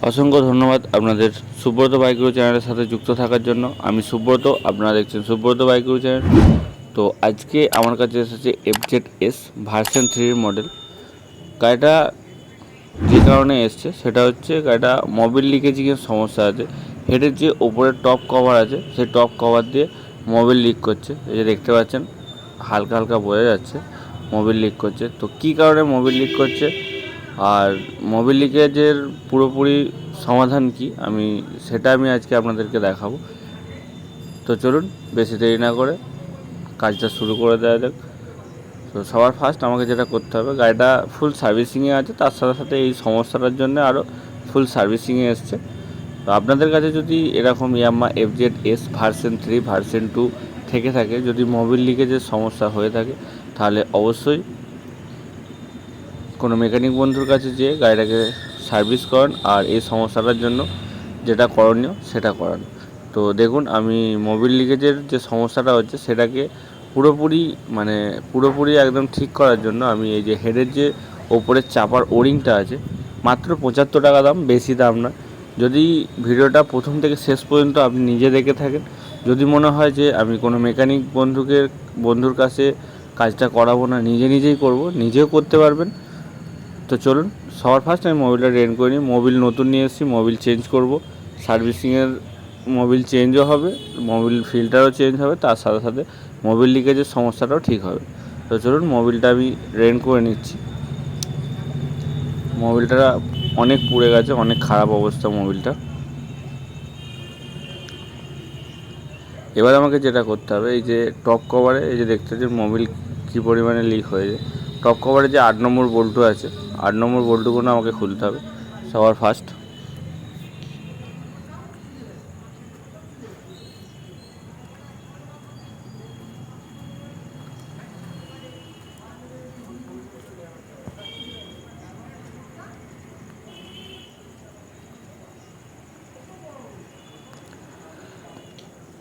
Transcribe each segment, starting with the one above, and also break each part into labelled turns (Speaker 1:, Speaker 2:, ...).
Speaker 1: অসংখ্য ধন্যবাদ আপনাদের সুব্রত বাইকগুরু চ্যানেলের সাথে যুক্ত থাকার জন্য। আমি সুব্রত, আপনারা দেখছেন সুব্রত বাইকগুরু চ্যানেল। তো আজকে আমার কাছে এসেছে FZ-S ভার্সন 3 মডেল। গাড়িটা যে কারণে এসছে সেটা হচ্ছে গাড়িটা মোবিল লিকেজিংয়ের সমস্যা আছে। হেডের যে ওপরের টপ কভার আছে সেই টপ কভার দিয়ে মোবিল লিক করছে। এই যে দেখতে পাচ্ছেন, হালকা হালকা বোঝা যাচ্ছে মোবিল লিক করছে। তো কী কারণে মোবিল লিক করছে আর মোবিল লিকেজের পুরোপুরি সমাধান কি সেটা আমি আজকে আপনাদেরকে দেখাবো। তো চলুন বেশি দেরি না করে কাজটা শুরু করে দেওয়া যাক। তো সবার ফার্স্ট আমাকে যেটা করতে হবে, গাড়িটা ফুল সার্ভিসিংয়ে আছে, তার সাথে সাথে এই সমস্যাটার জন্য আরও ফুল সার্ভিসিংয়ে এসছে। তো আপনাদের কাছে যদি এরকম ইয়ামাহা FZ-S ভার্সন 3 ভার্সন 2 থেকে থাকে, যদি মোবিল লিকেজের সমস্যা হয়ে থাকে, তাহলে অবশ্যই কোনো মেকানিক বন্ধুর কাছে যেয়ে গাড়িটাকে সার্ভিস করান আর এই সমস্যাটার জন্য যেটা করণীয় সেটা করান। তো দেখুন, আমি মোবিল লিকেজের যে সমস্যাটা হচ্ছে সেটাকে পুরোপুরি একদম ঠিক করার জন্য আমি এই যে হেডের যে ওপরের চাপার ওরিংটা আছে, মাত্র 75 টাকা দাম, বেশি দাম না। যদি ভিডিওটা প্রথম থেকে শেষ পর্যন্ত আপনি নিজে দেখে থাকেন, যদি মনে হয় যে আমি কোনো মেকানিক বন্ধুর কাছে কাজটা করাবো না, নিজেই করব, নিজেও করতে পারবেন। তো চলুন সবার ফার্স্ট আমি মোবিলটা রেন্ট করে নিই। মোবিল নতুন নিয়ে এসেছি, মোবিল চেঞ্জ করব, সার্ভিসিংয়ের মোবিল চেঞ্জও হবে, মোবিল ফিল্টারও চেঞ্জ হবে, তার সাথে সাথে মোবিল লিকেজের সমস্যাটাও ঠিক হবে। তো চলুন মোবিলটা আমি রেন্ট করে নিচ্ছি। মোবিলটা অনেক পুড়ে গেছে, অনেক খারাপ অবস্থা মোবিলটা। এবার আমাকে যেটা করতে হবে, এই যে টপ কভারে এই যে দেখতে পাচ্ছেন মোবিল কী পরিমাণে লিক হয়েছে। টপ কভারে যে 8 নম্বর বল্টু আছে, 8 নম্বর বল্টুগুলো আমাকে খুলতে হবে সবার ফার্স্ট।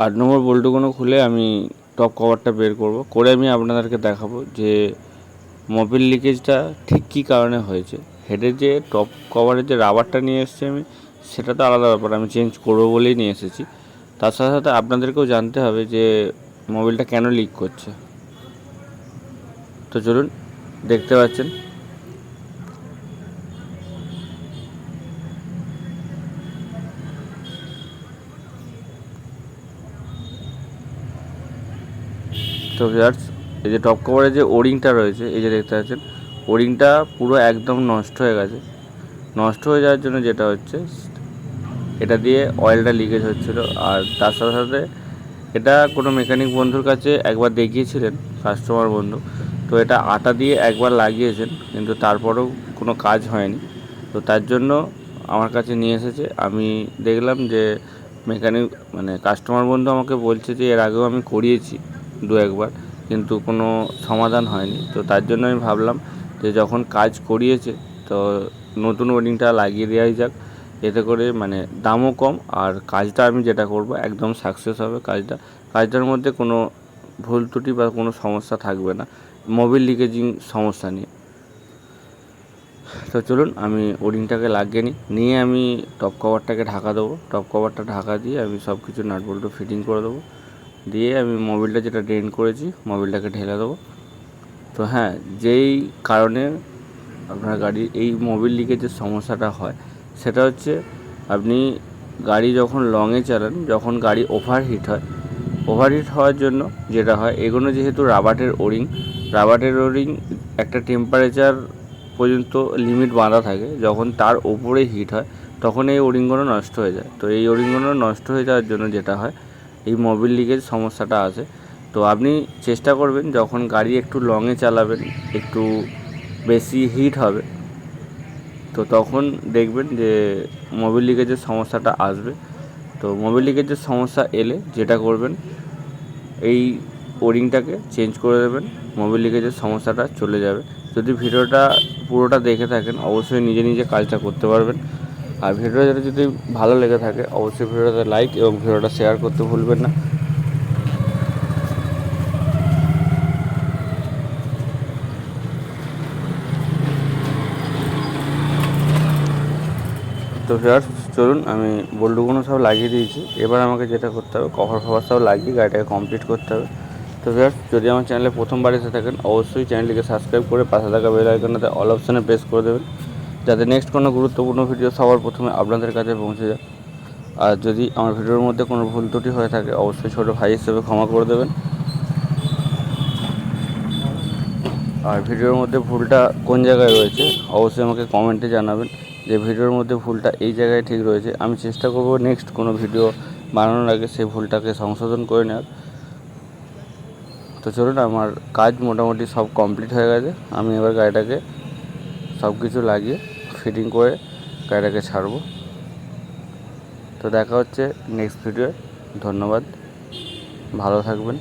Speaker 1: আট নম্বর বল্টুগুলো খুলে আমি টপ কভারটা বের করব, করে আমি আপনাদেরকে দেখাবো যে মোবিল লিকেজটা ঠিক কী কারণে হয়েছে। হেডের যে টপ কভারের যে রাবারটা নিয়ে এসেছি আমি, সেটা তো আলাদা ব্যাপার, আমি চেঞ্জ করবো বলেই নিয়ে এসেছি। তার সাথে সাথে আপনাদেরকেও জানতে হবে যে মোবিলটা কেন লিক করছে। তো চলুন, দেখতে পাচ্ছেন তো ভিউয়ার্স, এই যে টপ কভারের যে ওরিংটা রয়েছে, এই যে দেখতে পাচ্ছেন ওরিংটা পুরো একদম নষ্ট হয়ে গেছে। নষ্ট হয়ে যাওয়ার জন্য যেটা হচ্ছে, এটা দিয়ে অয়েলটা লিকেজ হচ্ছিলো। আর তার সাথে সাথে এটা কোনো মেকানিক বন্ধুর কাছে একবার দেখিয়েছিলেন কাস্টমার বন্ধু, তো এটা আটা দিয়ে একবার লাগিয়েছেন, কিন্তু তারপরেও কোনো কাজ হয়নি। তো তার জন্য আমার কাছে নিয়ে এসেছে। আমি দেখলাম যে কাস্টমার বন্ধু আমাকে বলছে যে এর আগেও আমি করিয়েছি দু একবার, কিন্তু কোনো সমাধান হয়নি। তো তার জন্য আমি ভাবলাম যে যখন কাজ করিয়েছে তো নতুন ওয়ারিংটা লাগিয়ে দেওয়াই যাক, এতে করে দামও কম আর কাজটা আমি যেটা করব একদম সাকসেস হবে। কাজটার মধ্যে কোনো ভুল ত্রুটি বা কোনো সমস্যা থাকবে না মোবিল লিকেজিং সমস্যা নিয়ে। তো চলুন আমি ওরিংটাকে লাগিয়ে নিয়ে আমি টপ কভারটাকে ঢাকা দেবো। টপ কভারটা ঢাকা দিয়ে আমি সব কিছু নাট বল্টু ফিটিং করে দেবো, দিয়ে আমি মোবিলটা যেটা ড্রেন করেছি মোবিলটাকে ঢেলে দেবো। তো হ্যাঁ, যেই কারণে আপনার গাড়ির এই মোবিল লিকেজের সমস্যাটা হয় সেটা হচ্ছে, আপনি গাড়ি যখন লংয়ে চালান, যখন গাড়ি ওভারহিট হওয়ার জন্য যেটা হয়, এগুলো যেহেতু রাবারের ওরিং একটা টেম্পারেচার পর্যন্ত লিমিট বাঁধা থাকে, যখন তার ওপরে হিট হয় তখন এই ওরিংগুলো নষ্ট হয়ে যায়। তো এই ওরিংগুলো নষ্ট হয়ে যাওয়ার জন্য যেটা হয়, এই মোবিল লিকেজ সমস্যাটা আসে। তো আপনি চেষ্টা করবেন যখন গাড়ি একটু লংয়ে চালাবেন, একটু বেশি হিট হবে, তো তখন দেখবেন যে মোবিল লিকেজের সমস্যাটা আসবে। তো মোবিল লিকেজের সমস্যা এলে যেটা করবেন, এই ওরিংটাকে চেঞ্জ করে দেবেন, মোবিল লিকেজের সমস্যাটা চলে যাবে। যদি ভিডিওটা পুরোটা দেখে থাকেন অবশ্যই নিজে কাজটা করতে পারবেন। আর ভিডিওটা যদি ভালো লেগে থাকে অবশ্যই ভিডিওটাতে লাইক এবং ভিডিওটা শেয়ার করতে ভুলবেন না। তো ভিউয়ার্স চলুন, আমি বোল্টগুলো সব লাগিয়ে দিয়েছি। এবার আমাকে যেটা করতে হবে, কভার ফভার সব লাগিয়ে গাড়িটাকে কমপ্লিট করতে হবে। তো ভিউয়ার্স, যদি আমার চ্যানেলে প্রথমবার এসে থাকেন অবশ্যই চ্যানেলটিকে সাবস্ক্রাইব করে পাশে থাকা বেল আইকনটাতে অল অপশানে প্রেস করে দেবেন, যাতে নেক্সট কোনো গুরুত্বপূর্ণ ভিডিও সবার প্রথমে আপনাদের কাছে পৌঁছে যায়। আর যদি আমার ভিডিওর মধ্যে কোনো ভুল ত্রুটি হয়ে থাকে অবশ্যই ছোটো ভাই হিসেবে ক্ষমা করে দেবেন। আর ভিডিওর মধ্যে ভুলটা কোন জায়গায় রয়েছে অবশ্যই আমাকে কমেন্টে জানাবেন, যে ভিডিওর মধ্যে ভুলটা এই জায়গায় ঠিক রয়েছে। আমি চেষ্টা করব নেক্সট কোনো ভিডিও বানানোর আগে সেই ভুলটাকে সংশোধন করে নেওয়ার। তো চলুন, আমার কাজ মোটামুটি সব কমপ্লিট হয়ে গেছে। আমি এবার গাড়িটাকে সব কিছু লাগিয়ে ফিটিং করে গাড়িটাকে ছাড়বো। তো দেখা হচ্ছে নেক্সট ভিডিওয়। ধন্যবাদ, ভালো থাকবেন।